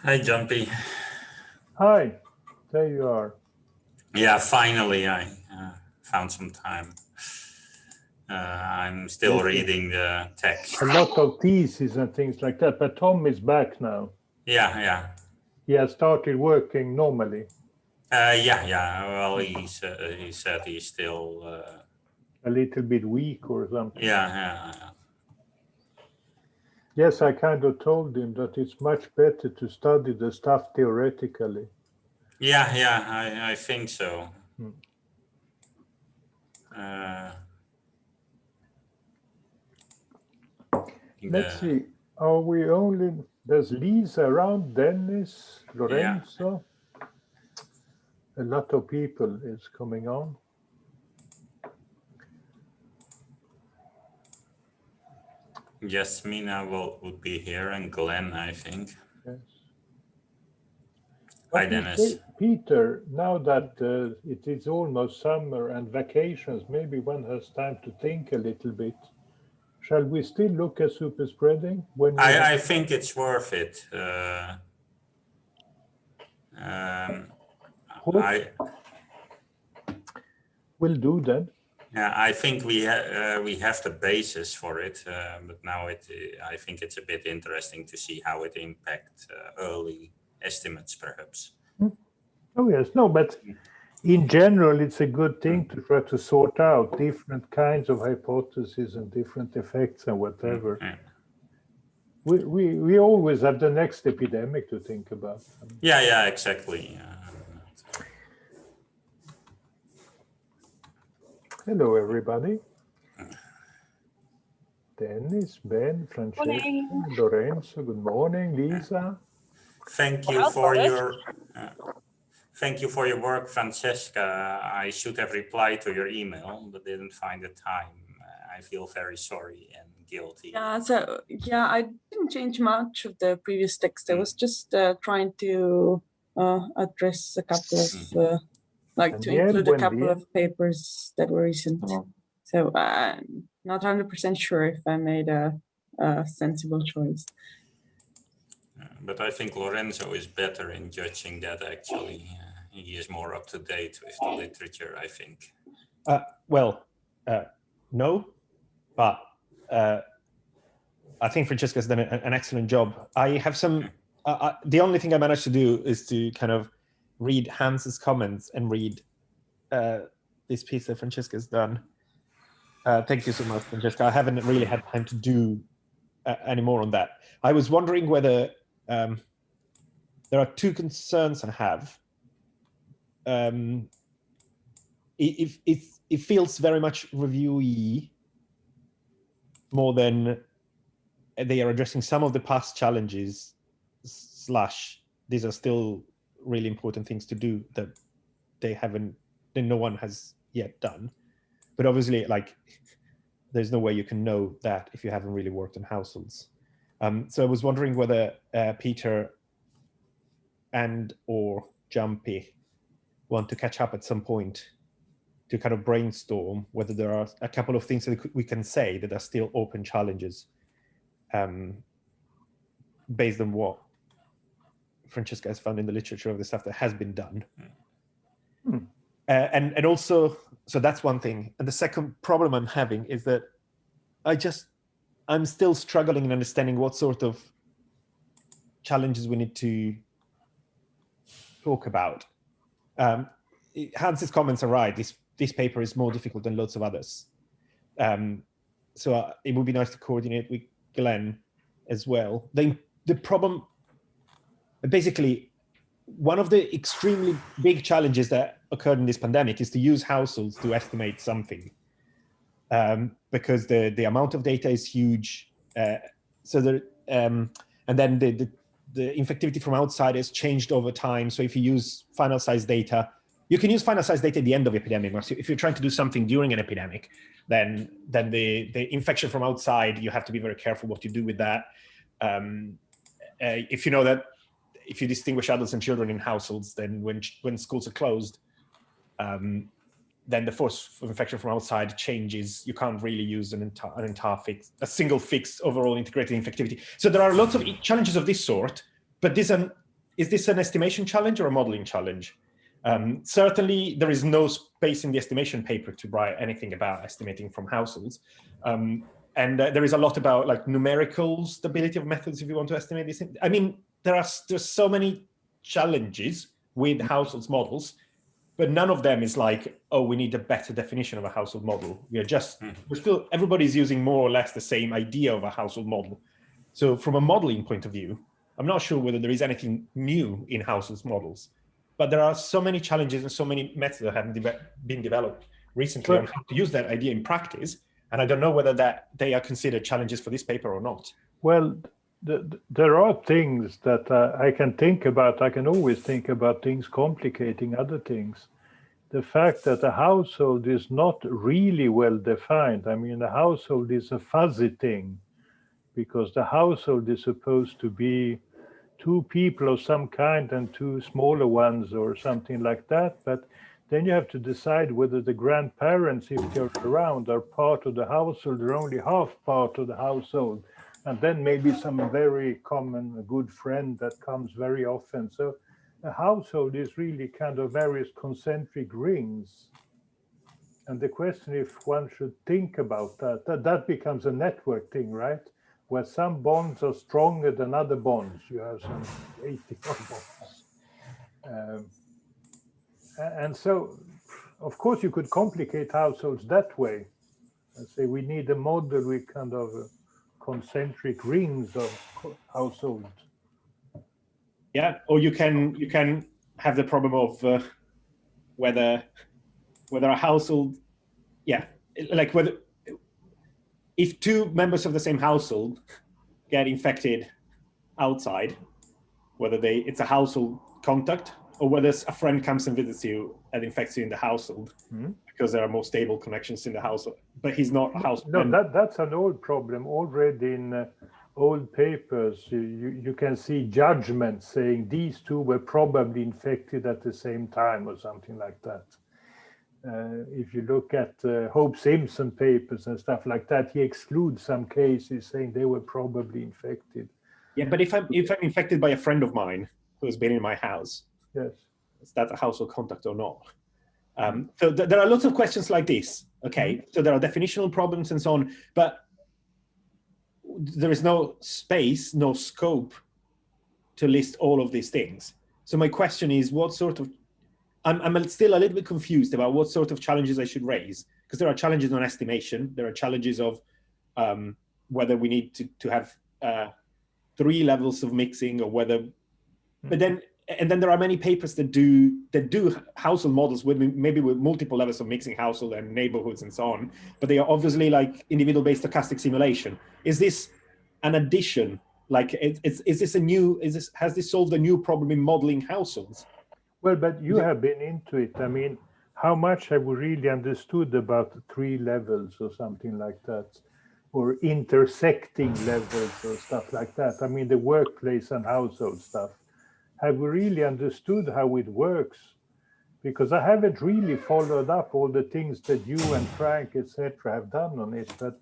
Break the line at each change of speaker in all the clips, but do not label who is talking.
Hi, Jumpy.
Hi, there you are.
Yeah, finally I found some time. I'm still reading the text.
A lot of theses and things like that, but Tom is back now.
Yeah.
He has started working normally.
Yeah. Well, he said he's still.
A little bit weak or something.
Yeah.
Yes, I kind of told him that it's much better to study the stuff theoretically.
Yeah. I think so.
Let's see. Are we only? There's Lisa around, Dennis, Lorenzo. A lot of people is coming on.
Jasmina would be here, and Glenn, I think.
Yes.
Hi, Dennis.
Peter, now that it is almost summer and vacations, maybe one has time to think a little bit. Shall we still look at super spreading?
I think it's worth it.
Will do that.
Yeah, I think we have the basis for it, but now I think it's a bit interesting to see how it impacts early estimates, perhaps.
Oh yes, no, but in general, it's a good thing to try to sort out different kinds of hypotheses and different effects and whatever. We always have the next epidemic to think about.
Yeah, exactly.
Hello, everybody. Dennis, Ben, Francesca, Lorenzo, good morning, Lisa.
Thank you for your work, Francesca. I should have replied to your email, but didn't find the time. I feel very sorry and guilty.
Yeah, I didn't change much of the previous text. I was just trying to address a couple of, to include a couple of papers that were recent. So I'm not 100% sure if I made a sensible choice.
But I think Lorenzo is better in judging that, actually. He is more up to date with the literature, I think.
No, but I think Francesca's done an excellent job. I have some, the only thing I managed to do is to kind of read Hans's comments and read this piece that Francesca's done. Thank you so much, Francesca. I haven't really had time to do any more on that. I was wondering whether there are two concerns I have. It feels very much review-y, more than they are addressing some of the past challenges / these are still really important things to do that no one has yet done. But obviously, there's no way you can know that if you haven't really worked on households. So I was wondering whether Peter or Jumpy want to catch up at some point to kind of brainstorm whether there are a couple of things that we can say that are still open challenges based on what Francesca has found in the literature of the stuff that has been done. And also, so that's one thing. And the second problem I'm having is that I'm still struggling in understanding what sort of challenges we need to talk about. Hans's comments are right. This paper is more difficult than lots of others. So it would be nice to coordinate with Glenn as well. The problem, basically, one of the extremely big challenges that occurred in this pandemic is to use households to estimate something, because the amount of data is huge. And then the infectivity from outside has changed over time. So if you use final size data, you can use final size data at the end of epidemic. So if you're trying to do something during an epidemic, then the infection from outside, you have to be very careful what you do with that. If you know that if you distinguish adults and children in households, then when schools are closed, then the force of infection from outside changes. You can't really use an entire fix, a single fix overall integrated infectivity. So there are lots of challenges of this sort, but these are is this an estimation challenge or a modeling challenge? Certainly, there is no space in the estimation paper to write anything about estimating from households. And there is a lot about like numerical stability of methods if you want to estimate this. I mean, there's so many challenges with households models, but none of them is like, oh, we need a better definition of a household model. We're still, everybody's using more or less the same idea of a household model. So from a modeling point of view, I'm not sure whether there is anything new in households models, but there are so many challenges and so many methods that have been developed recently on how to use that idea in practice. And I don't know whether that they are considered challenges for this paper or not.
Well, there are things that I can think about. I can always think about things complicating other things. The fact that a household is not really well defined. I mean, a household is a fuzzy thing because the household is supposed to be two people of some kind and two smaller ones or something like that. But then you have to decide whether the grandparents, if they're around, are part of the household or only half part of the household. And then maybe some very common good friend that comes very often. So a household is really kind of various concentric rings. And the question if one should think about that becomes a network thing, right? Where some bonds are stronger than other bonds. You have some 80 bonds. And so, of course, you could complicate households that way. And say we need a model with kind of concentric rings of households.
Yeah, or you can have the problem of whether a household, like whether if two members of the same household get infected outside, whether it's a household contact or whether a friend comes and visits you and infects you in the household because there are more stable connections in the household, but he's not a household.
No, that's an old problem. Already in old papers, you can see judgments saying these two were probably infected at the same time or something like that. If you look at Hope Simpson papers and stuff like that, he excludes some cases saying they were probably infected.
Yeah, but if I'm infected by a friend of mine who has been in my house,
yes,
is that a household contact or not? So there are lots of questions like this. Okay, so there are definitional problems and so on, but there is no space, no scope to list all of these things. So my question is, what sort of I'm still a little bit confused about what sort of challenges I should raise, because there are challenges on estimation. There are challenges of whether we need to have 3 levels of mixing or whether, but then there are many papers that do household models with maybe with multiple levels of mixing household and neighborhoods and so on, but they are obviously like individual-based stochastic simulation. Is this an addition? Like, has this solved a new problem in modeling households?
Well, but you have been into it. I mean, how much have we really understood about 3 levels or something like that, or intersecting levels or stuff like that? I mean, the workplace and household stuff. Have we really understood how it works? Because I haven't really followed up all the things that you and Frank, etc., have done on it, but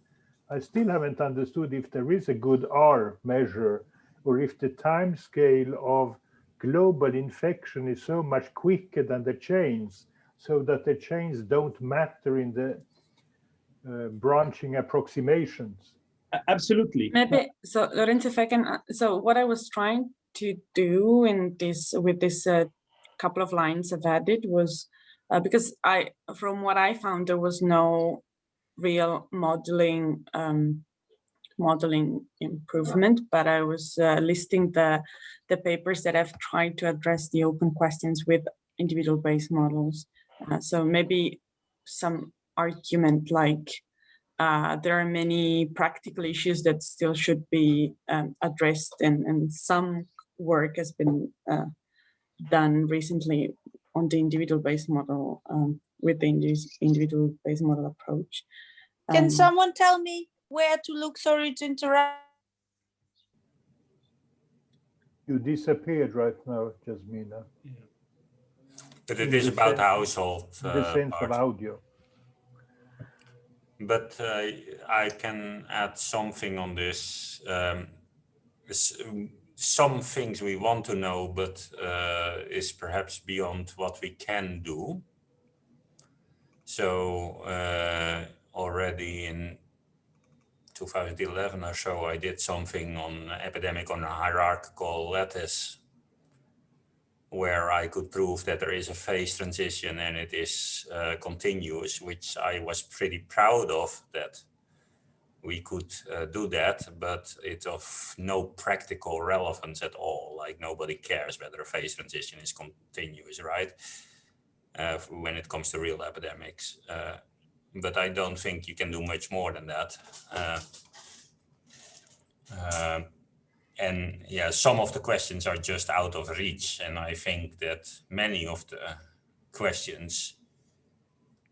I still haven't understood if there is a good R measure, or if the time scale of global infection is so much quicker than the chains, so that the chains don't matter in the branching approximations.
Absolutely.
Maybe so, Lorenzo, if I can. So what I was trying to do in this with this couple of lines I've added was because from what I found, there was no real modeling improvement, but I was listing the papers that have tried to address the open questions with individual based models. So maybe some argument like there are many practical issues that still should be addressed, and some work has been done recently on the individual based model with the individual based model approach.
Can someone tell me where to look? Sorry to interrupt.
You disappeared right now, Jasmina.
Yeah. But it is about household.
In the sense of audio.
But I can add something on this. some things we want to know, but is perhaps beyond what we can do. So already in 2011 or so, I did something on epidemic on a hierarchical lattice, where I could prove that there is a phase transition and it is continuous, which I was pretty proud of, that we could do that, but it's of no practical relevance at all. Like nobody cares whether a phase transition is continuous, right? When it comes to real epidemics. But I don't think you can do much more than that. And yeah, some of the questions are just out of reach. And I think that many of the questions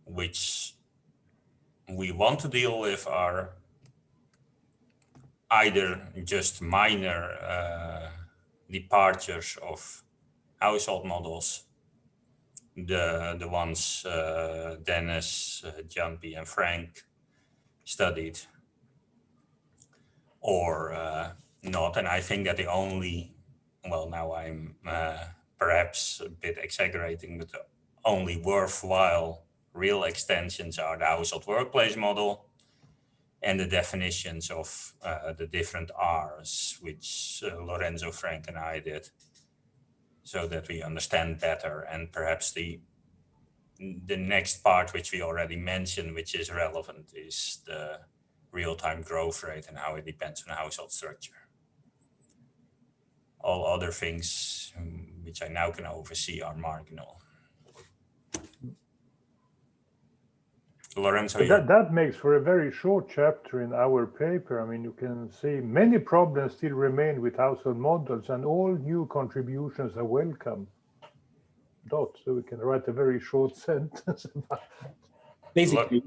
which we want to deal with are either just minor departures of household models, the ones Dennis, Jan-P and Frank studied, or not. And I think that the only, well, now I'm perhaps a bit exaggerating, but the only worthwhile real extensions are the household workplace model and the definitions of the different R's, which Lorenzo, Frank and I did, so that we understand better. And perhaps the next part, which we already mentioned, which is relevant, is the real-time growth rate and how it depends on household structure. All other things which I now can oversee are marginal. Lorenzo,
that makes for a very short chapter in our paper. I mean, you can see many problems still remain with household models, and all new contributions are welcome. So we can write a very short sentence about that.
Basically,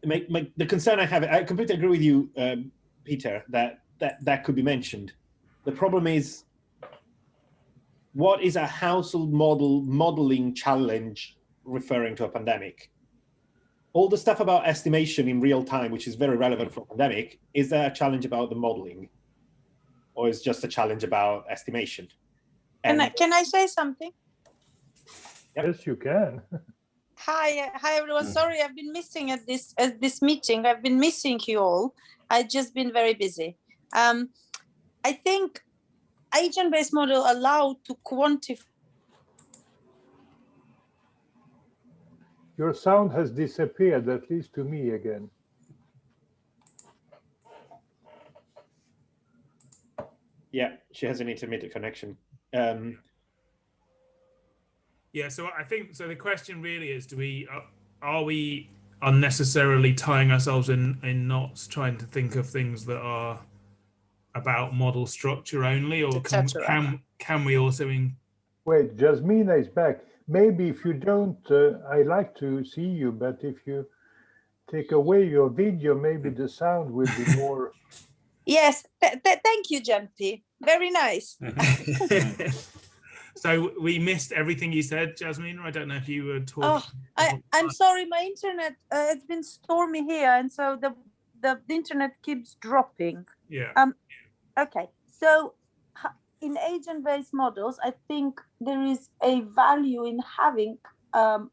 the concern I have, I completely agree with you, Peter, that could be mentioned. The problem is, what is a household modeling challenge referring to a pandemic? All the stuff about estimation in real time, which is very relevant for a pandemic, is there a challenge about the modeling? Or is just a challenge about estimation?
Can I say something?
Yes, you can.
Hi everyone. Sorry, I've been missing at this meeting. I've been missing you all. I've just been very busy. I think agent-based model allow to quantify.
Your sound has disappeared, at least to me again.
Yeah, she has an intermittent connection.
Yeah, so I think so. The question really is: are we unnecessarily tying ourselves in knots, trying to think of things that are about model structure only, or can we also
Wait, Jasmina is back. Maybe if you don't, I like to see you, but if you take away your video, maybe the sound will be more.
Yes, thank you, Jan-P. Very nice.
So we missed everything you said, Jasmine. I don't know if you were talking.
Oh, I'm sorry, my internet it's been stormy here, and so the internet keeps dropping.
Yeah.
Okay, so in agent-based models, I think there is a value in having a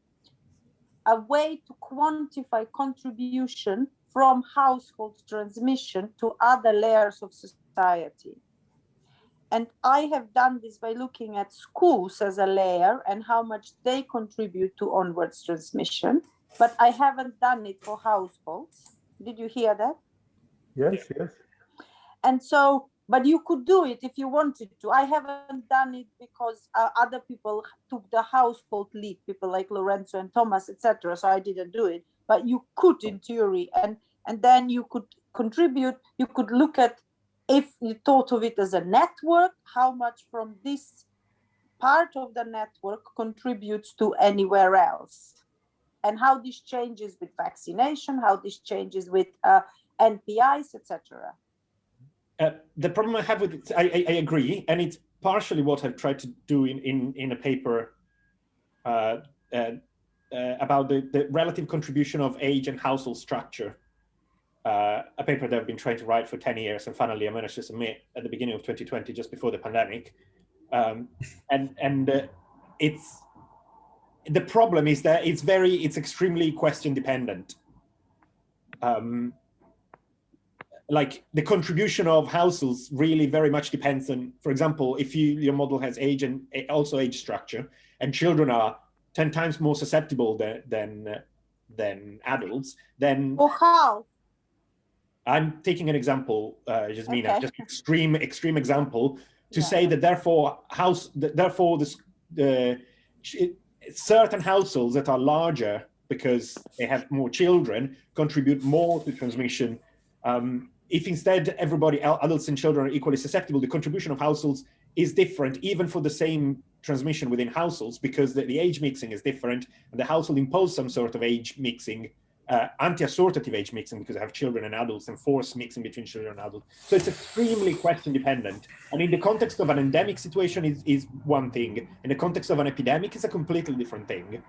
way to quantify contribution from household transmission to other layers of society. And I have done this by looking at schools as a layer and how much they contribute to onwards transmission, but I haven't done it for households. Did you hear that?
Yes, yes.
And so, but you could do it if you wanted to. I haven't done it because other people took the household lead, people like Lorenzo and Thomas, etc. So I didn't do it, but you could in theory, and then you could contribute. You could look at, if you thought of it as a network, how much from this part of the network contributes to anywhere else, and how this changes with vaccination, how this changes with NPIs, etc.
The problem I have with it, I agree, and it's partially what I've tried to do in a paper about the relative contribution of age and household structure a paper that I've been trying to write for 10 years, and finally I managed to submit at the beginning of 2020, just before the pandemic. It's the problem is that it's extremely question dependent. Like the contribution of households really very much depends on, for example, if your model has age and also age structure, and children are 10 times more susceptible than adults, then.
Or how?
I'm taking an example, Jasmina,
Okay.
just extreme example to
Yeah.
say that therefore certain households that are larger because they have more children contribute more to transmission. If instead everybody, adults and children, are equally susceptible, the contribution of households is different, even for the same transmission within households, because the age mixing is different, and the household impose some sort of age mixing, anti-assortative age mixing, because I have children and adults, and forced mixing between children and adults. So it's extremely question dependent. And in the context of an endemic situation is one thing. In the context of an epidemic, it's a completely different thing.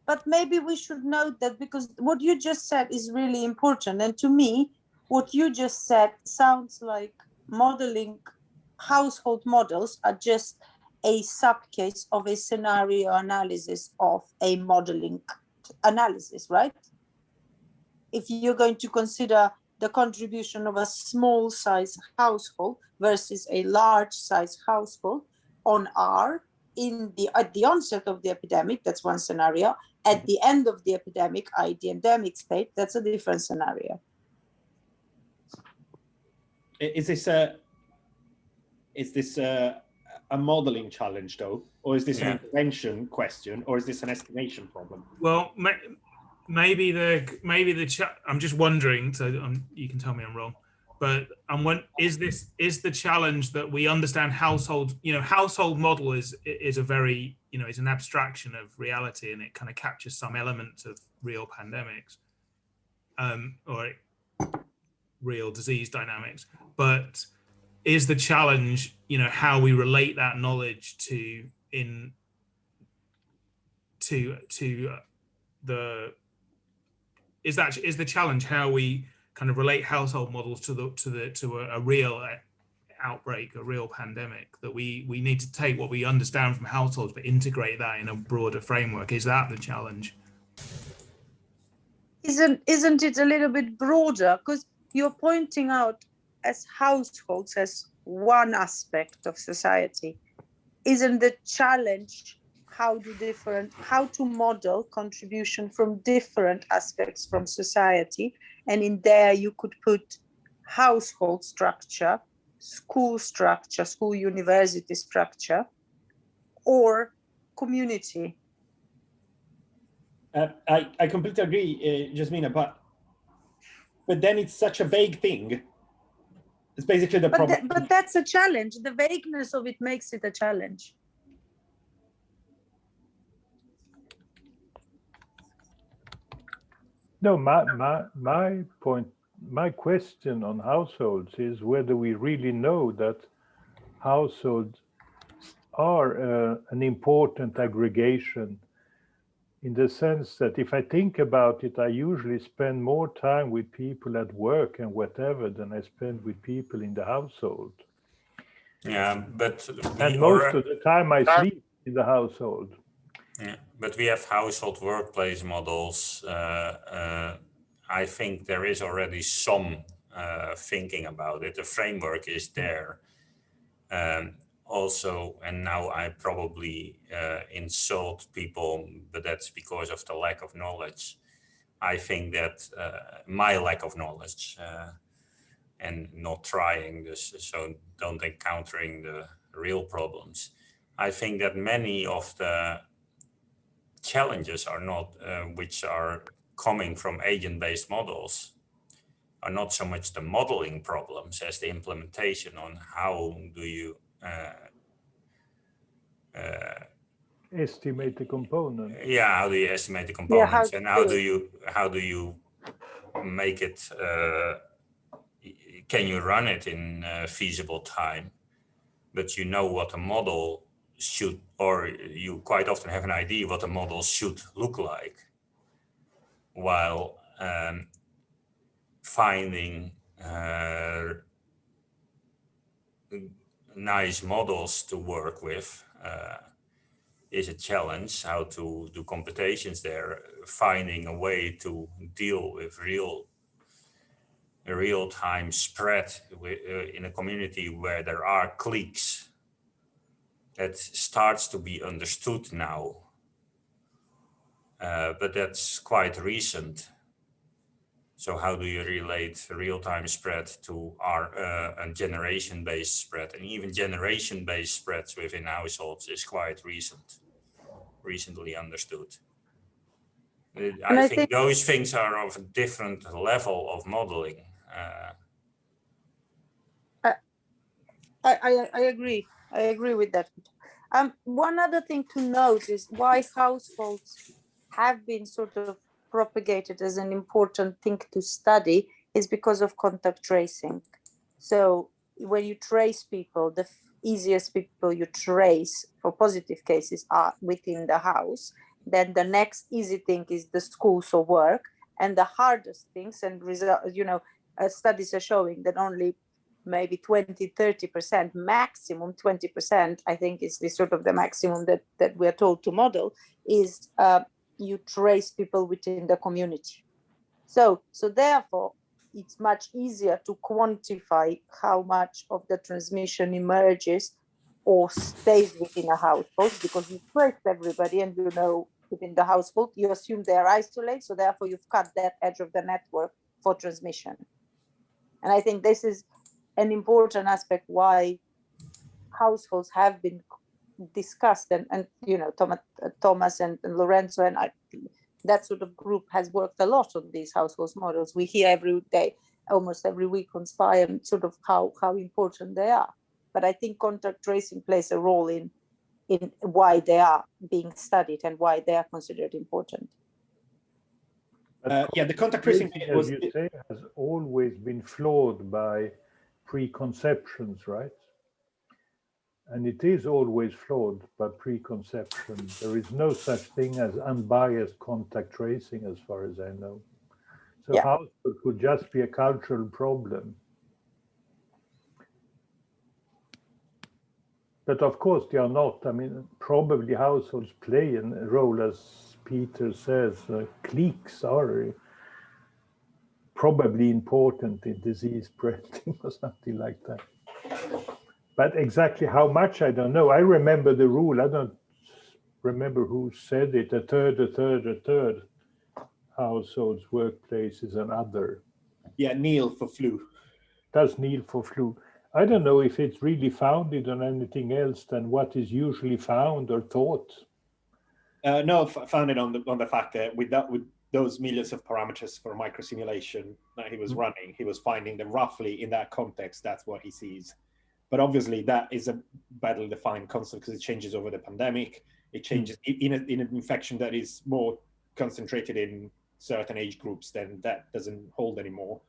But maybe we should note that, because what you just said is really important. And to me, what you just said sounds like modeling household models are just a subcase of a scenario analysis of a modeling analysis, right? If you're going to consider the contribution of a small size household versus a large size household on R at the onset of the epidemic, that's one scenario. At the end of the epidemic, i.e. the endemic state, that's a different scenario.
Is this a modeling challenge though, or is this an intervention question, or is this an estimation problem?
Well, maybe I'm just wondering. So you can tell me I'm wrong, but is the challenge that we understand household? Household model is a very is an abstraction of reality, and it kind of captures some elements of real pandemics, or real disease dynamics, but is the challenge, how we relate that knowledge to the challenge how we kind of relate household models to a real outbreak, a real pandemic, that we need to take what we understand from households but integrate that in a broader framework. Is that the challenge?
Isn't it a little bit broader? Because you're pointing out as households as one aspect of society. Isn't the challenge how to model contribution from different aspects from society? And in there you could put household structure, school university structure, or community.
I completely agree, Jasmina, but then it's such a vague thing. It's basically the problem.
But that's a challenge. The vagueness of it makes it a challenge.
No, my point, my question on households is whether we really know that households are an important aggregation, in the sense that if I think about it, I usually spend more time with people at work and whatever than I spend with people in the household.
Yeah, but
most of the time I sleep in the household.
Yeah, but we have household workplace models. I think there is already some thinking about it. The framework is there. Also, and now I probably insult people, but that's because of the lack of knowledge. I think that my lack of knowledge and not trying this, so don't encountering the real problems. I think that many of the challenges are not, which are coming from agent-based models, are not so much the modeling problems as the implementation on how do you
estimate the component.
Yeah, how do you estimate the components, and how do you make it? Can you run it in feasible time? But you know what a model should, or you quite often have an idea what a model should look like. While finding nice models to work with is a challenge. How to do computations there, finding a way to deal with real-time spread in a community where there are cliques, that starts to be understood now. But that's quite recent. So how do you relate real-time spread to a generation-based spread? And even generation-based spreads within households is quite recently understood. I think those things are of a different level of modeling.
I agree. I agree with that. One other thing to note is why households have been sort of propagated as an important thing to study is because of contact tracing. So when you trace people, the easiest people you trace for positive cases are within the house. Then the next easy thing is the schools or work, and the hardest things and studies are showing that only maybe 20-30%, maximum 20%, I think is the sort of the maximum that we are told to model, is you trace people within the community. So therefore, it's much easier to quantify how much of the transmission emerges or stays within a household, because you trace everybody and you know within the household, you assume they are isolated, so therefore you've cut that edge of the network for transmission. And I think this is an important aspect why households have been discussed, and Thomas and Lorenzo and that sort of group has worked a lot on these households models. We hear every day, almost every week on SPI, sort of how important they are. But I think contact tracing plays a role in why they are being studied and why they are considered important.
The contact tracing,
as you say, has always been flawed by preconceptions, right? And it is always flawed by preconception. There is no such thing as unbiased contact tracing, as far as I know. So household could just be a cultural problem. But of course, they are not. I mean, probably households play a role, as Peter says. Cliques are probably important in disease spreading or something like that. But exactly how much, I don't know. I remember the rule. I don't remember who said it. A third households, workplaces, and other.
Yeah, Neil for flu.
Does Neil for flu. I don't know if it's really founded on anything else than what is usually found or thought.
No, founded on the fact that with those millions of parameters for microsimulation that he was running, he was finding that roughly in that context, that's what he sees. But obviously, that is a battle-defined concept because it changes over the pandemic. It changes in an infection that is more concentrated in certain age groups, then that doesn't hold anymore.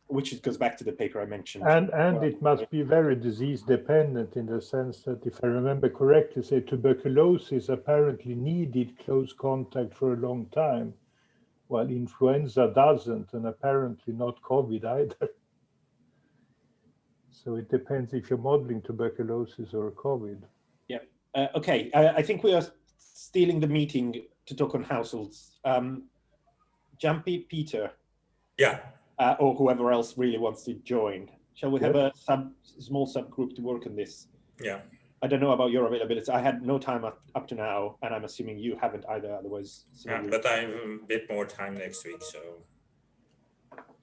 Which goes back to the paper I mentioned.
And it must be very disease dependent in the sense that, if I remember correctly, say tuberculosis apparently needed close contact for a long time, while influenza doesn't, and apparently not COVID either. So it depends if you're modeling tuberculosis or COVID.
Yeah. Okay. I think we are stealing the meeting to talk on households. Jumpy, Peter.
Yeah.
Or whoever else really wants to join. Shall we have a small subgroup to work on this?
Yeah.
I don't know about your availability. I had no time up to now, and I'm assuming you haven't either. Otherwise,
yeah, but I have a bit more time next week, so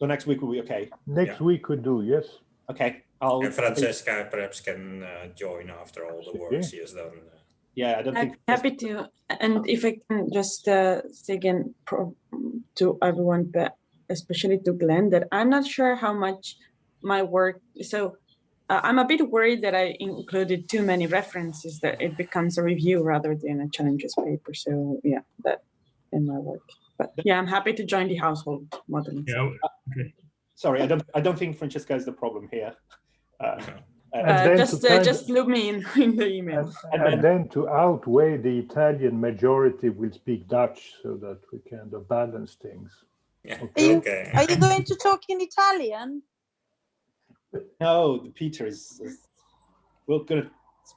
next week will be okay.
Next week we do, yes.
Okay.
And Francesca perhaps can join after all the work she has done.
Yeah, I don't think.
Happy to. And if I can just say again to everyone, but especially to Glenn, that I'm not sure how much my work. So I'm a bit worried that I included too many references, that it becomes a review rather than a challenges paper. So yeah, that in my work. But yeah, I'm happy to join the household modeling.
Yeah. Okay.
Sorry, I don't think Francesca is the problem here.
Just loop me in the email.
And then to outweigh the Italian majority will speak Dutch so that we kind of balance things.
Yeah.
Are
Okay.
you going to talk in Italian?
No, Peter is we're gonna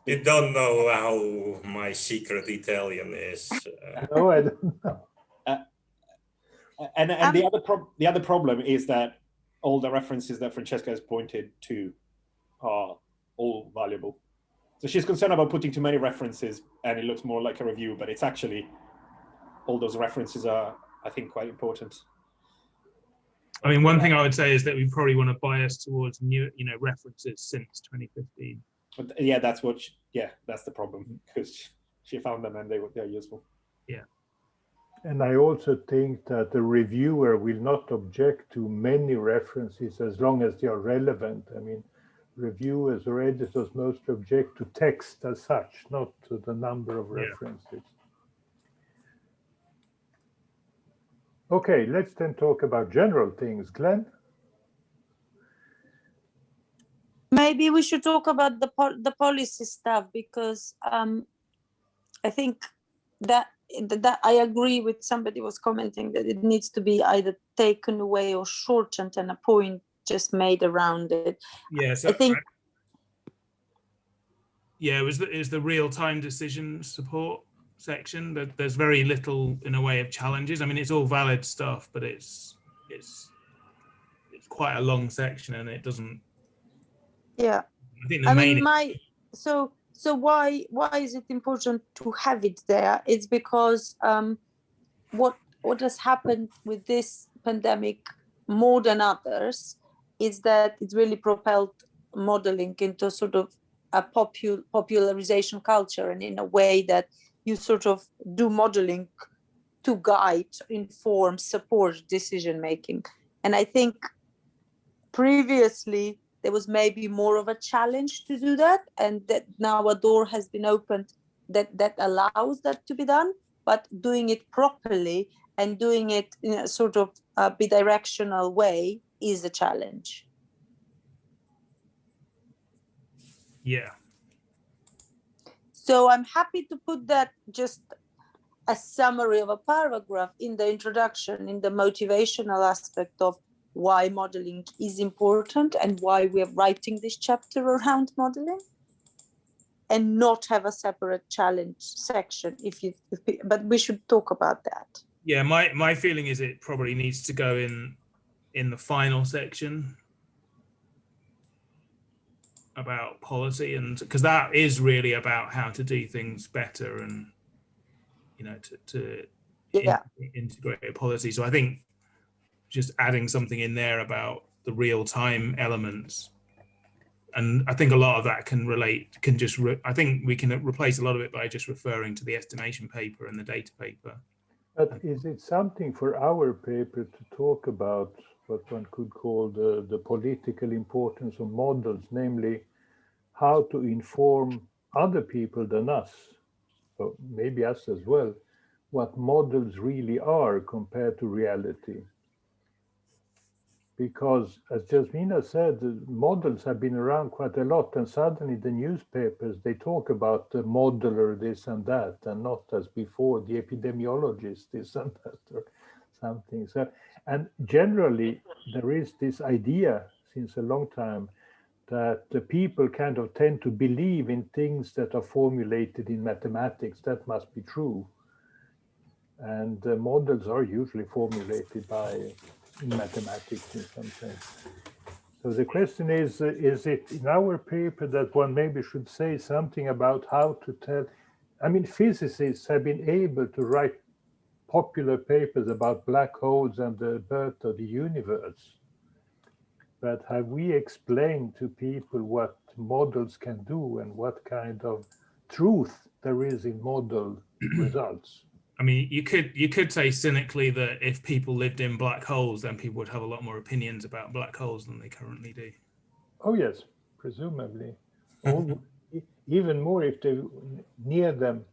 You
speak.
don't know how my secret Italian is.
No, I don't know.
And the other problem is that all the references that Francesca has pointed to are all valuable. So she's concerned about putting too many references and it looks more like a review, but it's actually all those references are, I think, quite important.
I mean, one thing I would say is that we probably want to bias towards new, references since 2015.
But yeah, that's what. That's the problem, because she found them and they're useful.
Yeah.
And I also think that the reviewer will not object to many references as long as they are relevant. I mean, reviewers or editors mostly object to text as such, not to the number of references. Okay, let's then talk about general things. Glenn?
Maybe we should talk about the policy stuff, because I think that I agree with somebody was commenting that it needs to be either taken away or shortened and a point just made around it.
Yeah, so
I think.
It was the real-time decision support section. That there's very little in a way of challenges. I mean, it's all valid stuff, but it's quite a long section, and it doesn't.
Yeah.
I think the main.
So why is it important to have it there? It's because what has happened with this pandemic more than others is that it's really propelled modeling into sort of a popularization culture, and in a way that you sort of do modeling to guide, inform, support decision making. And I think previously there was maybe more of a challenge to do that, and that now a door has been opened that allows that to be done, but doing it properly and doing it in a sort of bidirectional way is a challenge.
Yeah.
So I'm happy to put that, just a summary of a paragraph in the introduction, in the motivational aspect of why modeling is important and why we're writing this chapter around modeling, and not have a separate challenge section. But we should talk about that.
Yeah, my feeling is it probably needs to go in the final section about policy, and because that is really about how to do things better and to integrate a policy. So I think just adding something in there about the real-time elements, and I think a lot of that I think we can replace a lot of it by just referring to the estimation paper and the data paper.
But is it something for our paper to talk about what one could call the political importance of models, namely how to inform other people than us, so maybe us as well, what models really are compared to reality? Because, as Jasmina said, the models have been around quite a lot, and suddenly the newspapers, they talk about the modeler this and that, and not as before, the epidemiologist this and that, or something. So, and generally, there is this idea since a long time that the people kind of tend to believe in things that are formulated in mathematics. That must be true. And the models are usually formulated in mathematics in some sense. So the question is it in our paper that one maybe should say something about how to tell? I mean, physicists have been able to write popular papers about black holes and the birth of the universe. But have we explained to people what models can do and what kind of truth there is in model results?
I mean, you could say cynically that if people lived in black holes, then people would have a lot more opinions about black holes than they currently do.
Oh yes, presumably. Or even more if they near them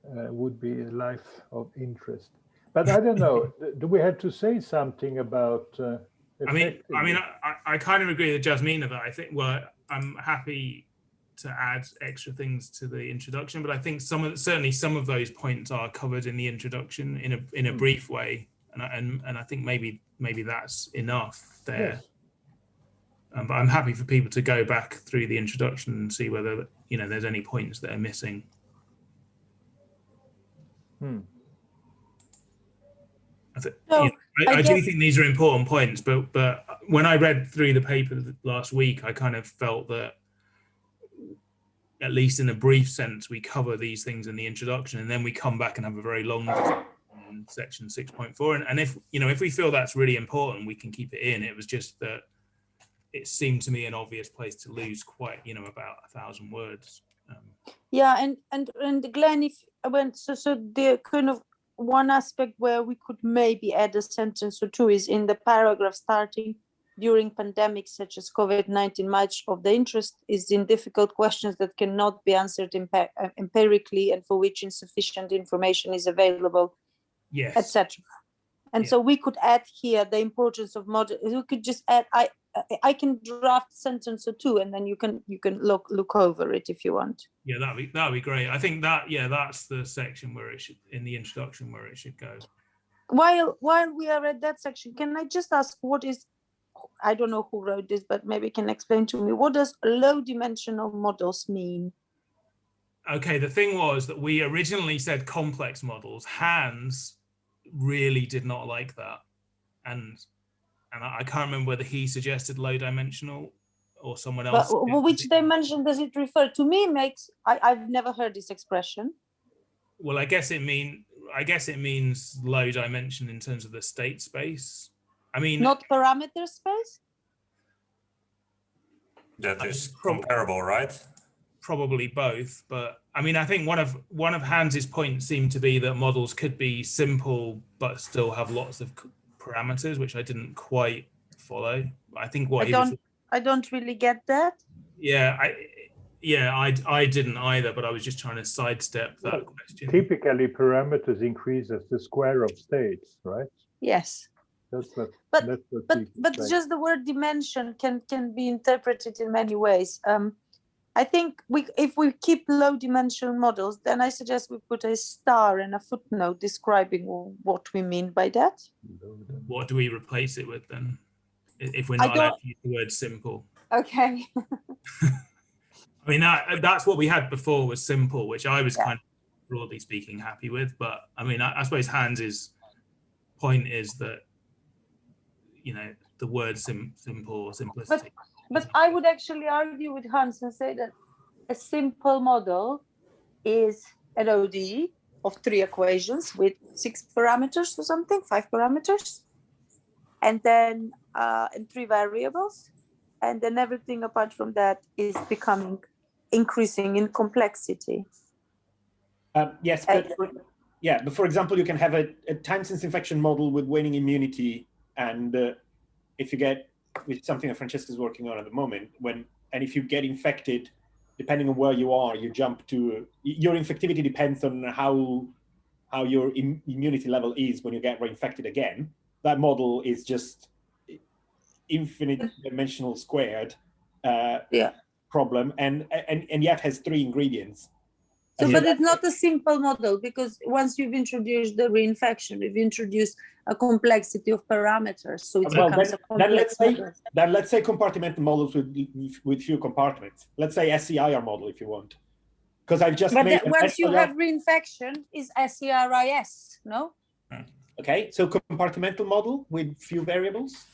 would be a life of interest. But I don't know. Do we have to say something about?
I mean, I kind of agree with Jasmina that I think. Well, I'm happy to add extra things to the introduction, but I think certainly some of those points are covered in the introduction in a brief way. and I think maybe that's enough there.
Yes.
But I'm happy for people to go back through the introduction and see whether there's any points that are missing. I do think these are important points, but when I read through the paper last week, I kind of felt that, at least in a brief sense, we cover these things in the introduction, and then we come back and have a very long discussion on section 6.4. And if we feel that's really important, we can keep it in. It was just that it seemed to me an obvious place to lose quite, about 1,000 words.
Yeah, and Glenn, if I went so the kind of one aspect where we could maybe add a sentence or two is in the paragraph starting during pandemics such as COVID-19. Much of the interest is in difficult questions that cannot be answered empirically and for which insufficient information is available,
yes,
etc. And so we could add here the importance of model. We could just add, I can draft a sentence or two, and then you can look over it if you want.
Yeah, that'd be great. I think that's the section where it should, in the introduction, where it should go.
While we are at that section, can I just ask what is, I don't know who wrote this, but maybe can explain to me, what does low dimensional models mean?
Okay, the thing was that we originally said complex models. Hans really did not like that, and I can't remember whether he suggested low dimensional or someone else.
But which dimension does it refer to? Me I've never heard this expression.
Well, I guess it means low dimension in terms of the state space. I mean,
not parameter space.
That is comparable, right?
Probably both, but I mean, I think one of Hans's points seemed to be that models could be simple but still have lots of parameters, which I didn't quite follow. I think I
don't really get that.
Yeah, I didn't either, but I was just trying to sidestep that question.
Typically, parameters increase as the square of states, right?
Yes.
That's what.
But just the word dimension can be interpreted in many ways. I think if we keep low dimensional models, then I suggest we put a star and a footnote describing what we mean by that.
What do we replace it with then? If we're not allowed to use the word simple.
Okay.
I mean, that's what we had before was simple, which I was kind of, broadly speaking, happy with. But I mean, I suppose Hans's point is that, the word simple or simplicity.
But I would actually argue with Hans and say that a simple model is an ODE of 3 equations with 6 parameters or something, 5 parameters, and then and 3 variables, and then everything apart from that is increasing in complexity.
Yes, but for example, you can have a time-sense infection model with waning immunity, and if you get with something that Francesca's working on at the moment, and if you get infected, depending on where you are, you jump to your infectivity depends on how your immunity level is when you get reinfected again. That model is just infinite dimensional squared problem, and yet has 3 ingredients.
So, but it's not a simple model, because once you've introduced the reinfection, you've introduced a complexity of parameters. So it becomes a complex model.
Then let's say compartmental models with few compartments. Let's say SCIR model if you want. Because I've just made
once you have reinfection is SCRIS, no?
Okay, so compartmental model with few variables.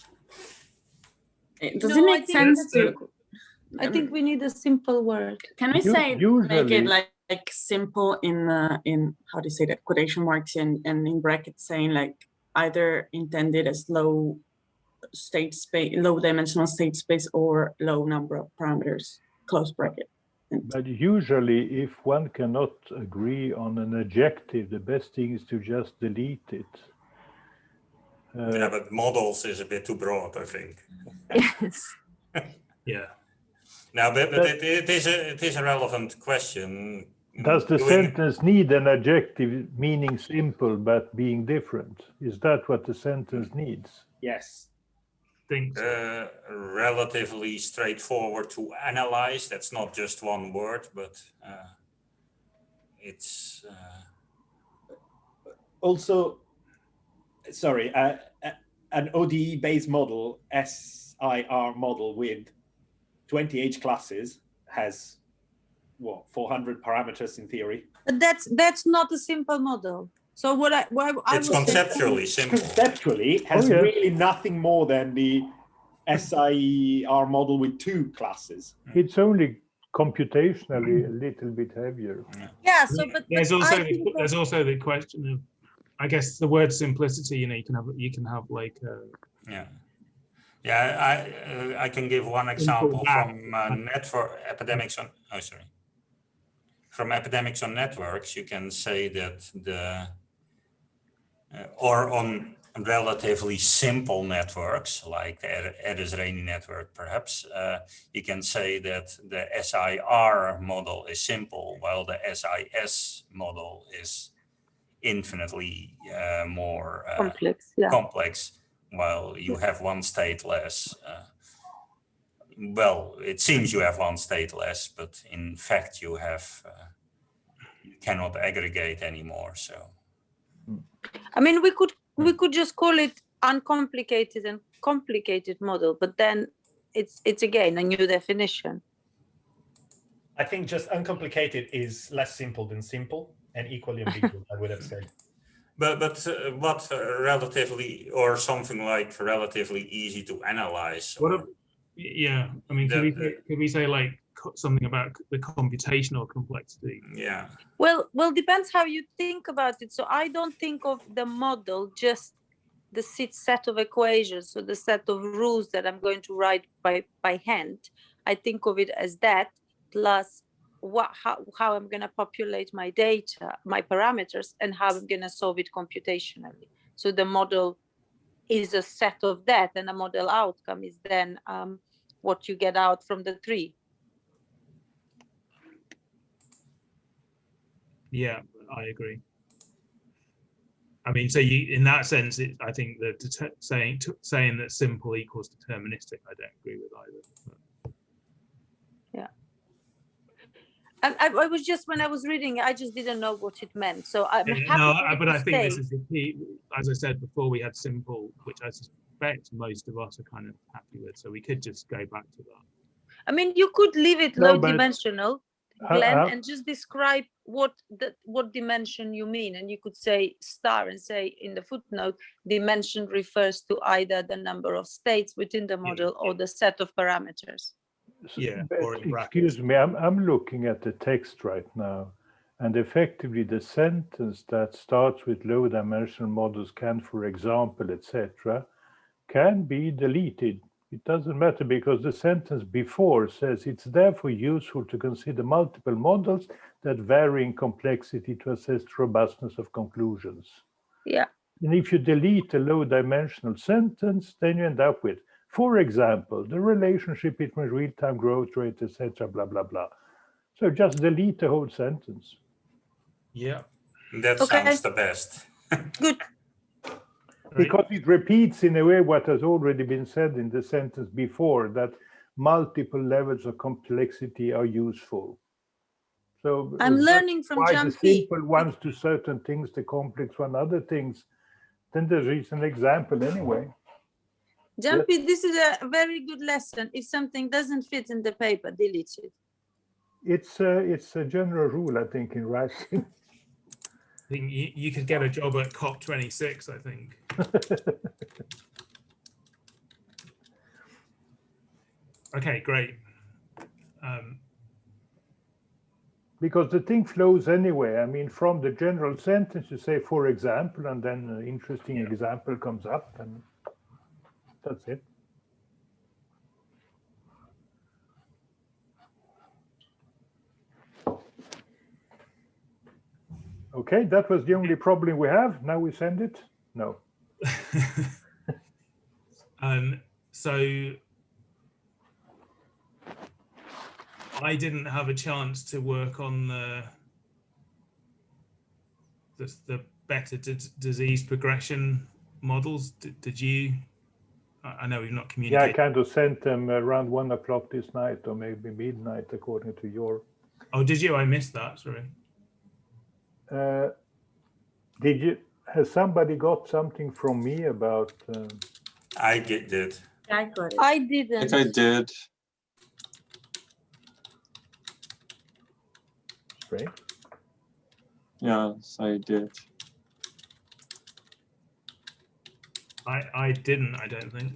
Does it make sense to?
I think we need a simple word.
Can we say make it like simple in how do you say that, quotation marks and in brackets, saying like either intended as low state space, low dimensional state space, or low number of parameters, close bracket.
But usually, if one cannot agree on an adjective, the best thing is to just delete it.
Yeah, but models is a bit too broad, I think.
Yes.
Yeah.
Now, but it is a relevant question.
Does the sentence need an adjective meaning simple but being different? Is that what the sentence needs?
Yes.
Think
relatively straightforward to analyze. That's not just one word, but
also sorry, an ODE-based model, SIR model with 20 H classes has what, 400 parameters in theory?
But that's not a simple model. So what I
It's
was
conceptually simple.
Conceptually, it has
Oh, yeah.
really nothing more than the SIR model with 2 classes.
It's only computationally a little bit heavier.
yeah. So but
There's
I
also
think that-
there's also the question of, I guess, the word simplicity. You know, you can have like
Yeah. Yeah, I can give one example
math.
from network epidemics on. Oh, sorry. From epidemics on networks, you can say that or on relatively simple networks like the Edders-Renyi network, perhaps, you can say that the SIR model is simple, while the SIS model is infinitely more
complex. Yeah.
complex, while you have one state less. Well, it seems you have one state less, but in fact you have you cannot aggregate anymore. So
I mean, we could just call it uncomplicated and complicated model, but then it's again a new definition.
I think just uncomplicated is less simple than simple and equally ambiguous, I would have said.
but what relatively, or something like relatively easy to analyze?
What?
Or,
Yeah, I mean, could we say like something about the computational complexity?
yeah.
Well, depends how you think about it. So I don't think of the model just the set of equations, so the set of rules that I'm going to write by hand. I think of it as that plus how I'm going to populate my data, my parameters, and how I'm going to solve it computationally. So the model is a set of that, and a model outcome is then what you get out from the tree.
Yeah, I agree. I mean, so in that sense, I think that saying that simple equals deterministic, I don't agree with either. But.
Yeah. I was just, when I was reading, I just didn't know what it meant. So I'm happy.
No, but I think this is the key. As I said before, we had simple, which I suspect most of us are kind of happy with. So we could just go back to that.
I mean, you could leave it low dimensional, Glenn, and just describe what dimension you mean. And you could say star and say in the footnote, dimension refers to either the number of states within the model or the set of parameters.
Yeah.
Excuse me, I'm looking at the text right now, and effectively the sentence that starts with low dimensional models can, for example, etc., can be deleted. It doesn't matter because the sentence before says it's therefore useful to consider multiple models that vary in complexity to assess the robustness of conclusions.
Yeah.
And if you delete a low dimensional sentence, then you end up with, for example, the relationship between real-time growth rate, etc., blah, blah, blah. So just delete the whole sentence.
Yeah.
That sounds the best.
Good.
Because it repeats in a way what has already been said in the sentence before, that multiple levels of complexity are useful. So
I'm learning from
why
Jumpy.
the simple ones do certain things, the complex one other things. Then there is an example anyway.
Jumpy, this is a very good lesson. If something doesn't fit in the paper, delete it.
It's a general rule, I think, in writing.
I think you could get a job at COP26, I think. Okay, great.
Because the thing flows anyway. I mean, from the general sentence, you say, for example, and then an interesting example comes up, and that's it. Okay, that was the only problem we have. Now we send it? No.
So I didn't have a chance to work on the better disease progression models. Did you? I know we've not communicated.
Yeah, I kind of sent them around 1 o'clock this night, or maybe midnight, according to your.
Oh, did you? I missed that. Sorry.
Did you? has somebody got something from me about?
I did.
I got it.
I
I
didn't.
think I did.
Strange.
Yes, I did.
I didn't. I don't think.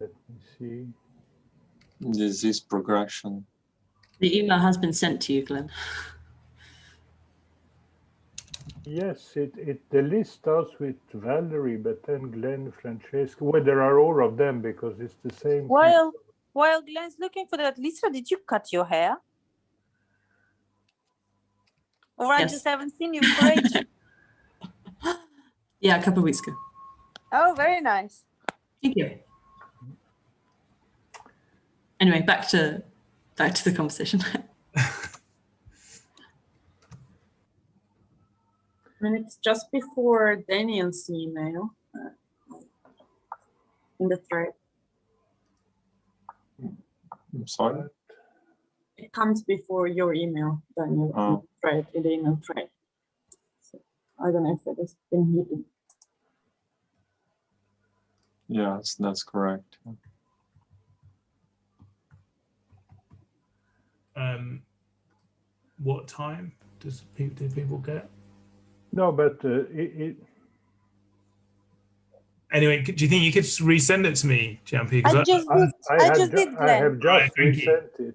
Let me see.
Disease progression.
The email has been sent to you, Glenn.
Yes, the list starts with Valerie, but then Glenn, Francesca. Well, there are all of them because it's the same.
While Glenn's looking for that, Lisa, did you cut your hair? Or I
Yes.
just haven't seen you for ages.
Yeah, a couple of weeks ago.
Oh, very nice.
Thank you. Anyway, back to the conversation.
And it's just before Daniel's email in the thread.
I'm sorry.
It comes before your email, Daniel, in the thread, in the email thread. So I don't know if it has been hidden.
Yes, that's correct.
What time do people get?
No, but
Anyway, do you think you could just resend it to me, Jampi?
I just did,
I
Glenn.
have just
Right, thank you.
resent it.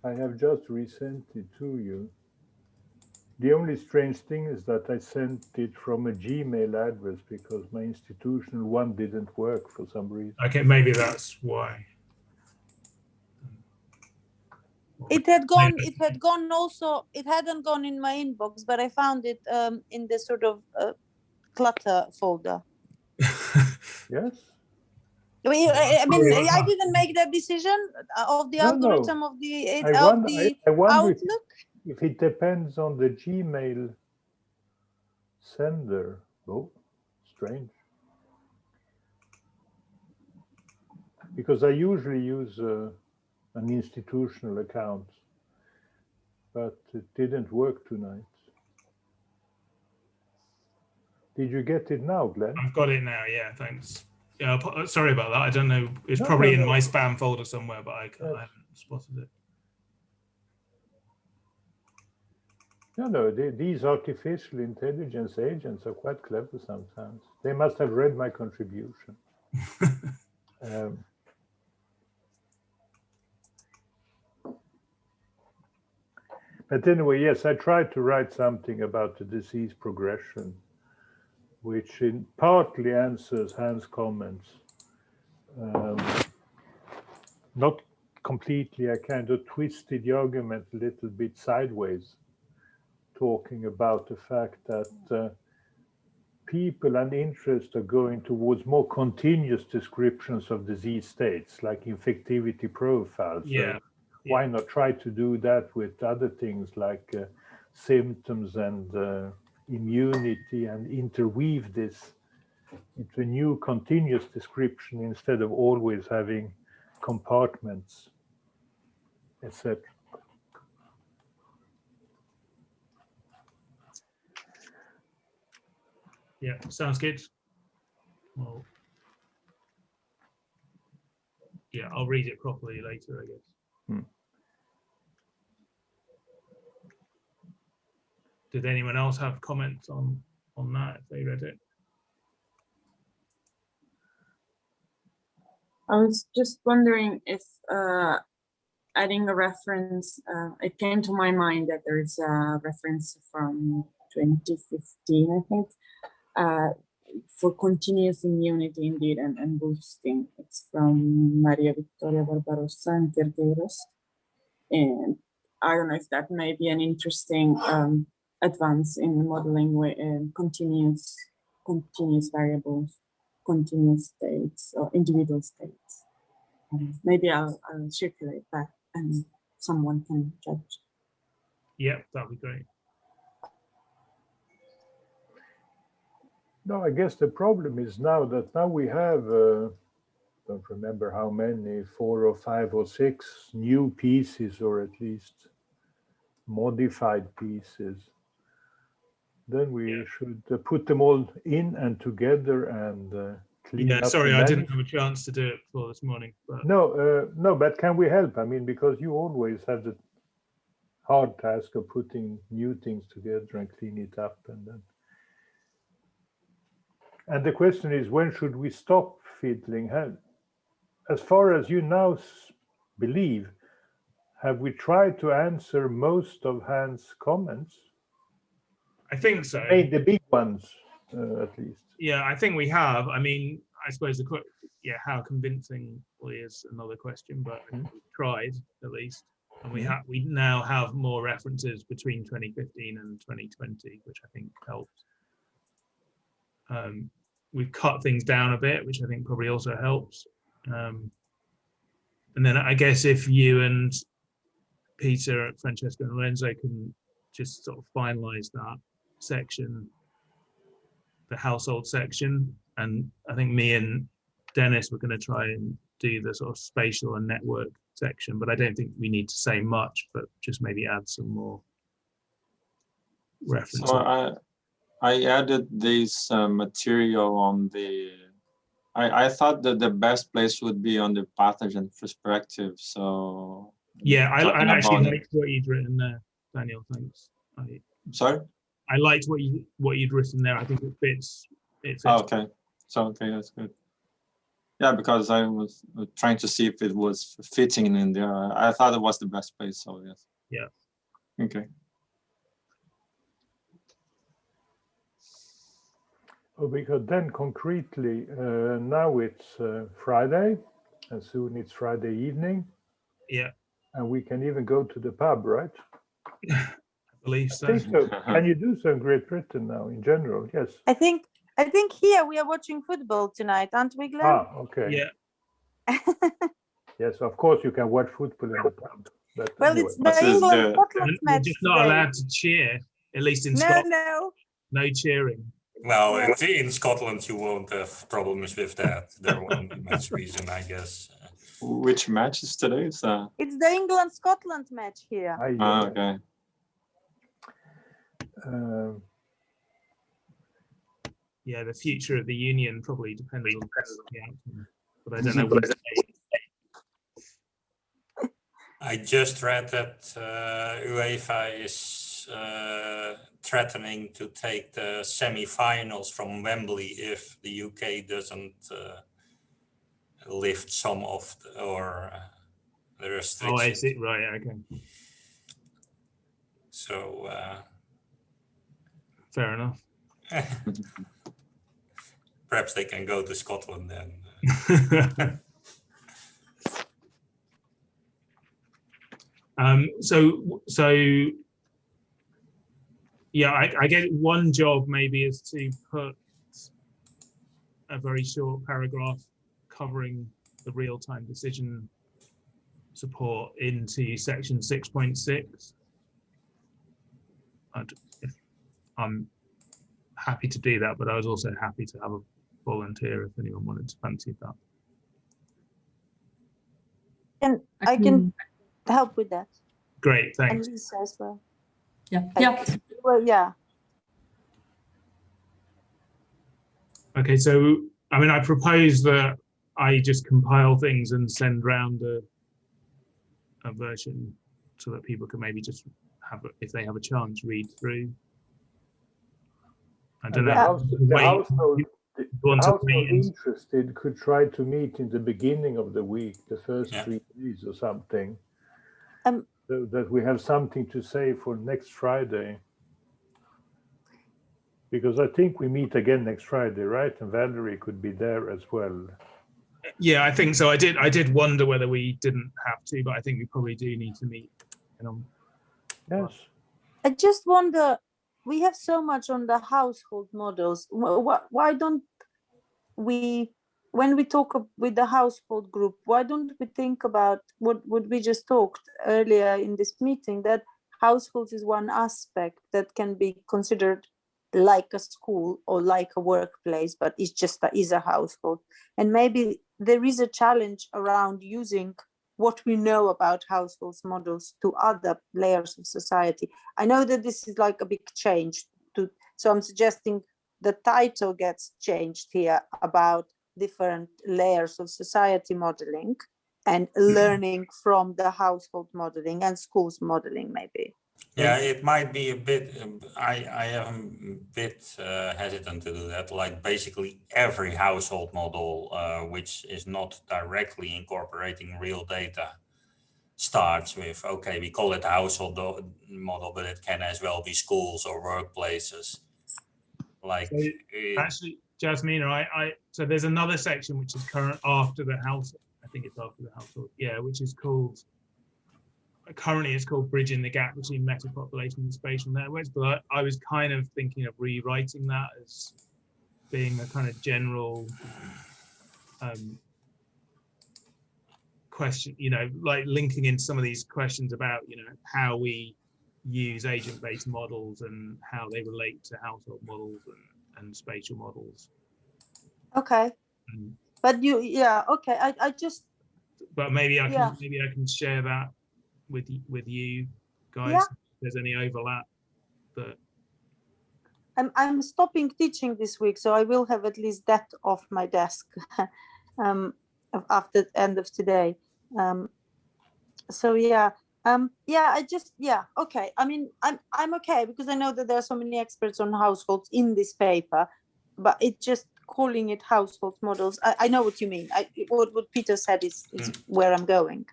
I have just resent it to you. The only strange thing is that I sent it from a Gmail address because my institutional one didn't work for some reason.
Okay, maybe that's why.
It had gone also, it hadn't gone in my inbox, but I found it in the sort of clutter folder.
Yes?
I mean, I didn't make that decision of the
No, no.
algorithm of the
I wonder
Outlook.
if it depends on the Gmail sender. Oh, strange. Because I usually use an institutional account, but it didn't work tonight. Did you get it now, Glenn?
I've got it now. Yeah, thanks. Yeah, sorry about that. I don't know. It's
No,
probably
no,
in
no.
my spam folder somewhere, but I
Yes.
haven't spotted it.
No, these artificial intelligence agents are quite clever sometimes. They must have read my contribution. But anyway, yes, I tried to write something about the disease progression, which partly answers Hans' comments. Not completely, I kind of twisted the argument a little bit sideways, talking about the fact that people and interest are going towards more continuous descriptions of disease states, like infectivity profiles.
Yeah.
So why not try to do that with other things like symptoms and immunity, and interweave this into a new continuous description instead of always having compartments, etc.
Yeah, sounds good. Well, yeah, I'll read it properly later, I guess. Did anyone else have comments on that if they read it?
I was just wondering if adding a reference, it came to my mind that there is a reference from 2015, I think, for continuous immunity indeed and boosting. It's from Maria Victoria Barbarossa and Tergueiros. And I don't know if that may be an interesting advance in modeling with continuous variables, continuous states or individual states. Maybe I'll circulate that and someone can judge.
Yeah, that'd be great.
No, I guess the problem is now we have, don't remember how many, 4 or 5 or 6 new pieces, or at least modified pieces, then we should put them all in and together and clean
Yeah,
up.
sorry,
the
I didn't
menu.
have a chance to do it before this morning. But
No, but can we help? I mean, because you always have the hard task of putting new things together and clean it up, and the question is, when should we stop fiddling? As far as you now believe, have we tried to answer most of Hans' comments?
I think so.
The big ones, at least.
Yeah, I think we have. I mean, I suppose how convincing is another question, but we've tried at least, and we now have more references between 2015 and 2020, which I think helps. We've cut things down a bit, which I think probably also helps. And then I guess if you and Peter, Francesco, and Lorenzo can just sort of finalize that section, the household section, and I think me and Dennis were going to try and do the sort of spatial and network section, but I don't think we need to say much, but just maybe add some more references.
So I added this material on the. I thought that the best place would be on the pathogen perspective. So
yeah, I actually
about
liked what you'd written there, Daniel. Thanks.
sorry.
I liked what you'd written there. I think it fits.
Oh, okay. So okay, that's good. Yeah, because I was trying to see if it was fitting in there. I thought it was the best place. So yes.
Yeah.
Okay.
Oh, because then concretely, now it's Friday, and soon it's Friday evening,
Yeah.
and we can even go to the pub, right?
I believe so.
I think so. Can you do so in Great Britain now, in general? Yes.
I think here we are watching football tonight, aren't we, Glenn?
Ah, okay.
Yeah.
Yes, of course you can watch football in the pub. But
Well,
anyway.
it's
What
the
is
England-Scotland
We're
match
just not
today.
allowed to cheer, at least in
No,
Scotland.
no.
No cheering.
Well, in Scotland, you won't have problems with that. There won't be much reason, I guess.
Which match is today?
It's the England-Scotland match here.
Okay.
Yeah, the future of the union probably depends on the outcome, but I don't know what.
I just read that UEFA is threatening to take the semi-finals from Wembley if the UK doesn't lift some of the restrictions.
Oh, I see. Right. Okay.
So
fair enough.
Perhaps they can go to Scotland then.
So yeah, I get one job maybe is to put a very short paragraph covering the real-time decision support into section 6.6. I'm happy to do that, but I was also happy to have a volunteer if anyone wanted to fancy that.
And I can help with that.
Great,
And
thanks.
Lisa as well.
Yeah. Yeah.
Well, yeah.
Okay, so I mean, I propose that I just compile things and send round a version so that people can maybe just have, if they have a chance, read through. I don't know.
The household
wait and-
interested could try to meet in the beginning of the week, the first 3 days or something, so that we have something to say for next Friday. Because I think we meet again next Friday, right? And Valerie could be there as well.
Yeah, I think so. I did wonder whether we didn't have to, but I think we probably do need to meet.
Yes.
I just wonder, we have so much on the household models. Why don't we, when we talk with the household group, why don't we think about what we just talked earlier in this meeting, that households is one aspect that can be considered like a school or like a workplace, but it's just is a household. And maybe there is a challenge around using what we know about households models to other layers of society. I know that this is like a big change, so I'm suggesting the title gets changed here about different layers of society modeling and learning from the household modeling and schools modeling, maybe.
Yeah, it might be a bit, I am a bit hesitant to do that. Like basically every household model, which is not directly incorporating real data, starts with, okay, we call it a household model, but it can as well be schools or workplaces. Like
so actually, Jasmina, so there's another section which is current after the household. I think it's after the household. Yeah, which is called, currently it's called Bridging the Gap Between Metapopulation and Spatial Networks, but I was kind of thinking of rewriting that as being a kind of general question, you know, like linking in some of these questions about, you know, how we use agent-based models and how they relate to household models and spatial models.
Okay. But okay, I just.
But maybe I can share that with you guys.
Yeah.
If there's any overlap, but
I'm stopping teaching this week, so I will have at least that off my desk after the end of today. Okay. I mean, I'm okay because I know that there are so many experts on households in this paper, but it just calling it household models. I know what you mean. What Peter said is where I'm going,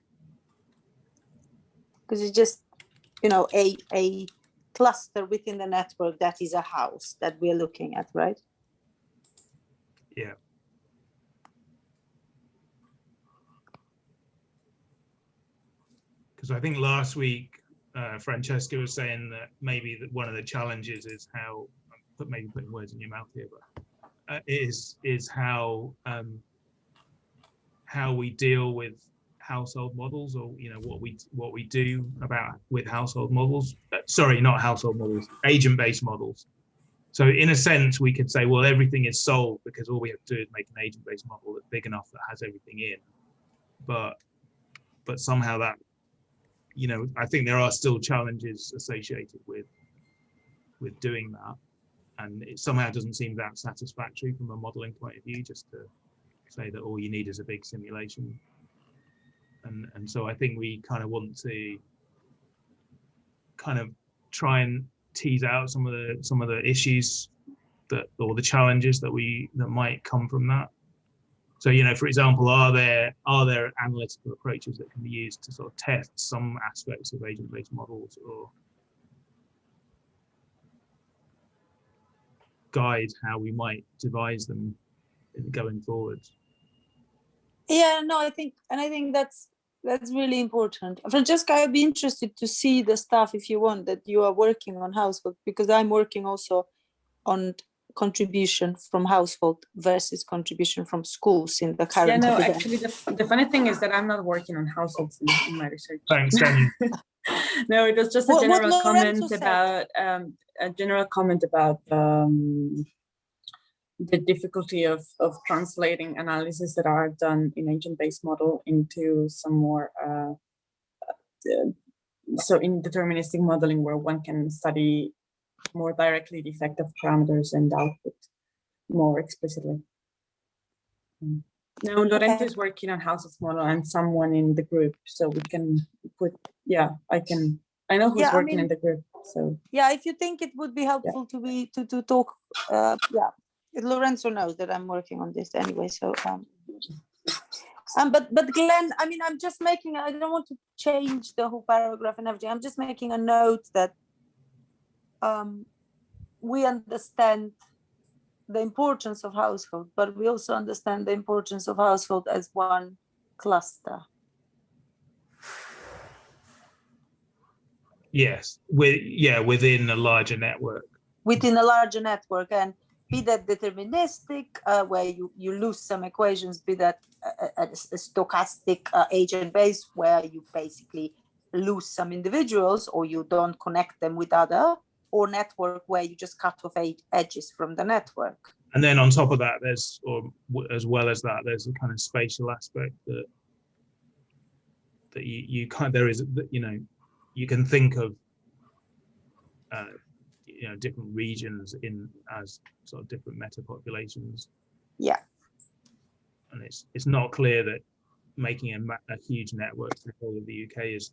because it's just, you know, a cluster within the network that is a house that we're looking at, right?
Yeah. Because I think last week Francesca was saying that maybe that one of the challenges is how, maybe putting words in your mouth here, but is how we deal with household models, or you know what we do with household models. Sorry, not household models, agent-based models. So in a sense, we could say, well, everything is solved because all we have to do is make an agent-based model that's big enough that has everything in. But somehow that, you know, I think there are still challenges associated with doing that, and it somehow doesn't seem that satisfactory from a modeling point of view, just to say that all you need is a big simulation. And so I think we kind of want to kind of try and tease out some of the issues or the challenges that might come from that. So, you know, for example, are there analytical approaches that can be used to sort of test some aspects of agent-based models or guide how we might devise them going forward?
Yeah, no, I think that's really important. Francesca, I'd be interested to see the stuff, if you want, that you are working on household, because I'm working also on contribution from household versus contribution from schools in the current.
Yeah, no, actually, the funny thing is that I'm not working on households in my research.
Thanks, Daniel.
No, it was just a general comment about the difficulty of translating analysis that are done in agent-based model into some more so in deterministic modeling, where one can study more directly the effect of parameters and output more explicitly. Now Lorenzo is working on households model and someone in the group, so we can put, I know who's working in the group. So
yeah, if you think it would be helpful to talk, Lorenzo knows that I'm working on this anyway. So but Glenn, I mean, I'm just making, I don't want to change the whole paragraph and everything. I'm just making a note that we understand the importance of household, but we also understand the importance of household as one cluster.
Yes, within a larger network.
Within a larger network, and be that deterministic, where you lose some equations, be that a stochastic agent-based, where you basically lose some individuals or you don't connect them with other, or network where you just cut off edges from the network.
And then on top of that, there's a kind of spatial aspect that that you can't. There is, you know, you can think of you know, different regions in as sort of different meta populations.
Yeah.
And it's not clear that making a huge network for the whole of the UK is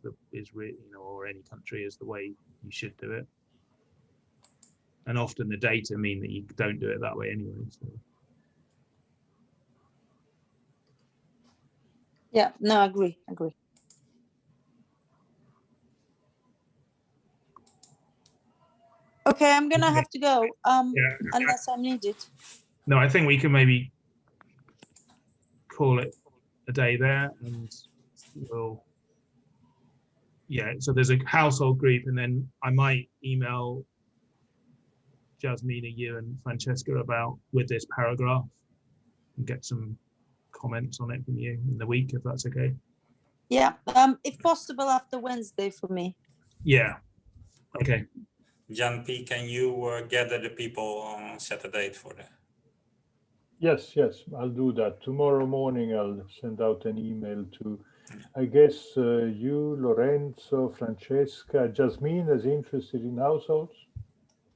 really, you know, or any country is the way you should do it. And often the data mean that you don't do it that way anyway. So.
Yeah, no, agree. Okay, I'm gonna have to go, unless I'm needed.
No, I think we can maybe call it a day there, and we'll, yeah, so there's a household group, and then I might email Jasmina, you and Francesca with this paragraph and get some comments on it from you in the week, if that's okay.
Yeah, if possible after Wednesday for me.
Yeah, okay.
Jan P, can you gather the people, set a date for that?
Yes, I'll do that. Tomorrow morning, I'll send out an email to, I guess, you, Lorenzo, Francesca. Jasmine is interested in households?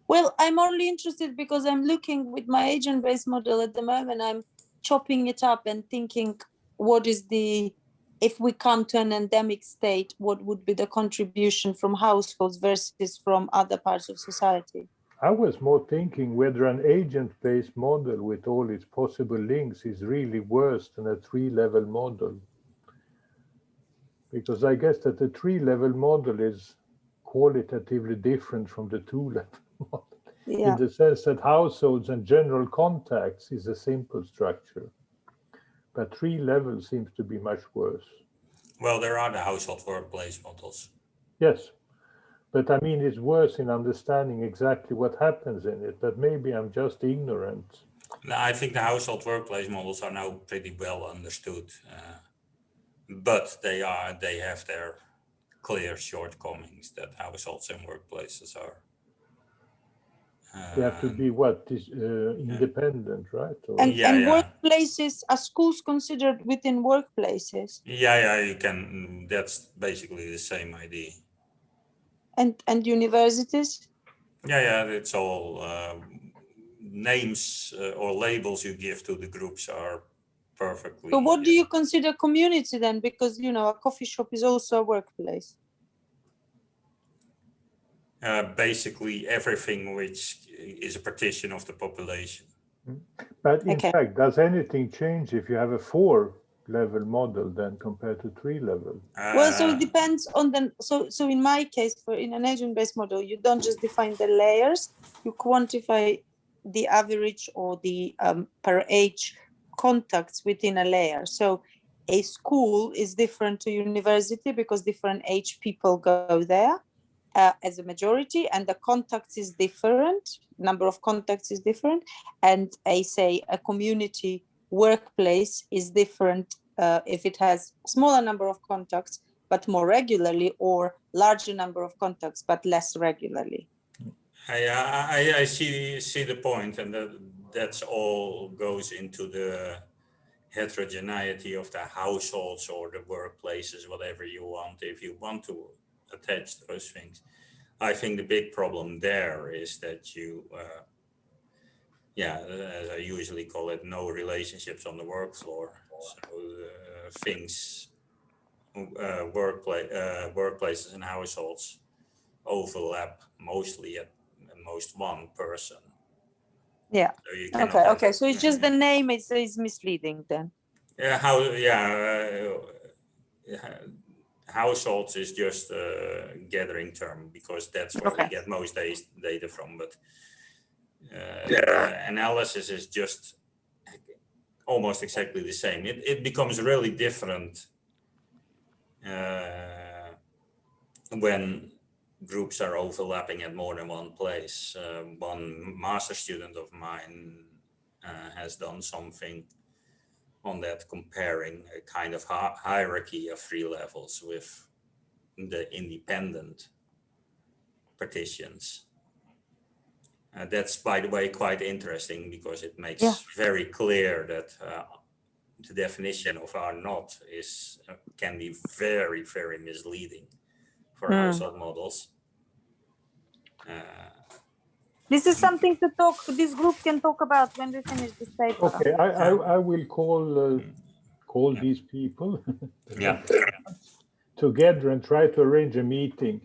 Well, I'm only interested because I'm looking with my agent-based model at the moment. I'm chopping it up and thinking, what is if we come to an endemic state, what would be the contribution from households versus from other parts of society?
I was more thinking whether an agent-based model with all its possible links is really worse than a 3-level model. Because I guess that the 3-level model is qualitatively different from the 2-level model.
Yeah.
In the sense that households and general contacts is a simple structure. But 3-level seems to be much worse.
Well, there are the household workplace models.
Yes. But I mean, it's worse in understanding exactly what happens in it, but maybe I'm just ignorant.
No, I think the household workplace models are now pretty well understood, but they have their clear shortcomings that households and workplaces are.
They have to be independent, right? Or...
And workplaces, are schools considered within workplaces?
Yeah, you can. That's basically the same idea.
And universities?
Yeah, it's all names or labels you give to the groups are perfectly.
So what do you consider community then? Because, you know, a coffee shop is also a workplace.
Basically everything which is a partition of the population.
But in fact, does anything change if you have a 4-level model then compared to 3-level?
Well, so it depends on so in my case, in an agent-based model, you don't just define the layers, you quantify the average or the per age contacts within a layer. So a school is different to university because different age people go there as a majority, and the contacts is different, number of contacts is different, and a community workplace is different if it has smaller number of contacts but more regularly, or larger number of contacts but less regularly.
I see the point, and that's all goes into the heterogeneity of the households or the workplaces, whatever you want, if you want to attach those things. I think the big problem there is that you, as I usually call it, no relationships on the work floor. So things, workplaces and households overlap mostly at most one person.
Yeah. So okay. So it's just the name is misleading then.
Households is just a gathering term because that's where we get most data from. But analysis is just almost exactly the same. It becomes really different when groups are overlapping at more than one place. One master student of mine has done something on that, comparing a kind of hierarchy of 3 levels with the independent partitions. That's, by the way, quite interesting because it makes very clear that the definition of are not is can be very, very misleading for household models.
This is something to talk. This group can talk about when we finish this paper.
Okay, I will call these people
Yeah.
together and try to arrange a meeting.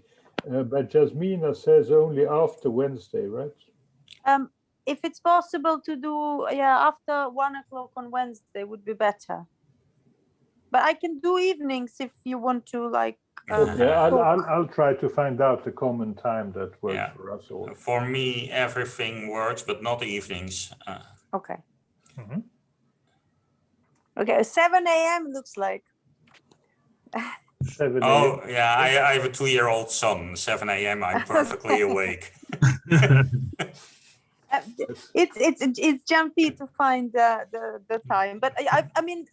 But Jasmina says only after Wednesday, right?
If it's possible to do, after 1 o'clock on Wednesday would be better. But I can do evenings if you want to, like.
Okay, I'll try to find out a common time that works for us all.
For me, everything works, but not evenings.
Okay. Okay, 7 a.m. looks like.
7
Oh, yeah, I have a 2-year-old son. 7 a.m. I'm perfectly awake.
It's jumpy to find the time, but I mean,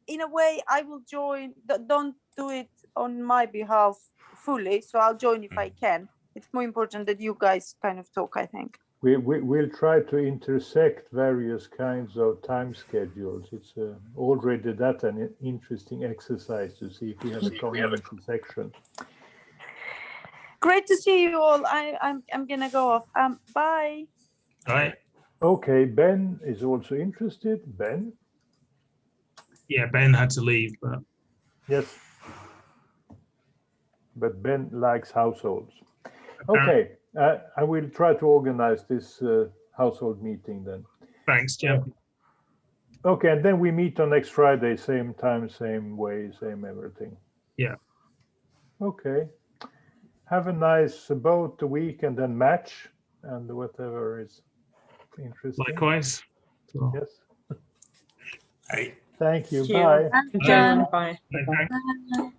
in a way, I will join. Don't do it on my behalf fully, so I'll join if I can. It's more important that you guys kind of talk, I think.
We'll try to intersect various kinds of time schedules. It's already that an interesting exercise to see if we have a common intersection.
Great to see you all. I'm gonna go off. Bye.
All right.
Okay, Ben is also interested. Ben?
Yeah, Ben had to leave, but
Yes. But Ben likes households. Okay, I will try to organize this household meeting then.
thanks, Jim.
Okay, and then we meet on next Friday, same time, same way, same everything.
Yeah.
Okay. Have a nice boat week and then match and whatever is interesting.
Likewise. So,
Yes.
Hey.
Thank you.
Thank you.
Bye.
Thank you. Bye.
thanks.
Bye.